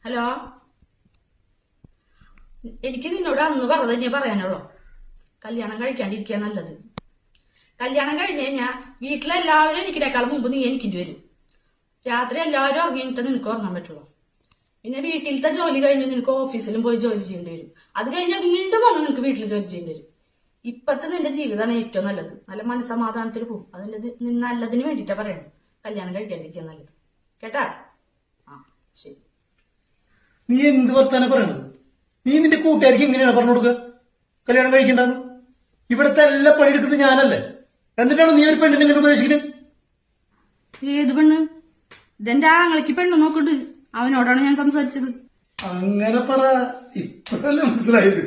Hello, എനിക്ക് നിന്നോട് അന്ന് പറഞ്ഞത് ഞാൻ പറയാനുള്ളൂ. കല്യാണം കഴിക്കാണ്ടിരിക്കുക നല്ലത്. കല്യാണം കഴിഞ്ഞ് കഴിഞ്ഞാൽ വീട്ടിലെല്ലാവരും എനിക്കിനേക്കാളും മുമ്പ് നീ എനിക്കിട്ട് വരും. രാത്രി എല്ലാവരും ഉറങ്ങിയിട്ട് നിനക്ക് ഉറങ്ങാൻ പറ്റുള്ളൂ. പിന്നെ വീട്ടിലത്തെ ജോലി കഴിഞ്ഞ് നിനക്ക് ഓഫീസിലും പോയി ജോലി ചെയ്യേണ്ടി വരും. അത് കഴിഞ്ഞാൽ വീണ്ടും വന്ന് നിനക്ക് വീട്ടിൽ ജോലി ചെയ്യേണ്ടി വരും. ഇപ്പത്തെ നിന്റെ ജീവിതമാണ് ഏറ്റവും നല്ലത്. നല്ല മനസ്സമാധാനത്തിൽ പോകും. അതിന്റെ നല്ലതിന് വേണ്ടിയിട്ടാ പറയണം കല്യാണം കഴിക്കാണ്ടിരിക്കുക നല്ലത്. കേട്ടാ? ആ ശരി. നീ എന്ത് വർത്താനം പറയണത്? നീ നിന്റെ കൂട്ടുകാർക്ക് ഇങ്ങനെയാണ് പറഞ്ഞു കൊടുക്കുക കല്യാണം കഴിക്കണ്ടെന്ന്? ഇവിടത്തെ എല്ലാ പണിയെടുക്കുന്നത് ഞാനല്ലേ, എന്നിട്ടാണ് നീ ഒരു പെണ്ണിനെ ഇങ്ങനെ ഉപദേശിക്കുന്നത്? ഏത് പെണ്ണ്? ഇതെന്റെ ആങ്ങളയ്ക്ക് പെണ്ണ് നോക്കണ്ട്, അവനോടാണ് ഞാൻ സംസാരിച്ചത്. അങ്ങനെ പറ, ഇപ്പോഴല്ലേ മനസ്സിലായത്.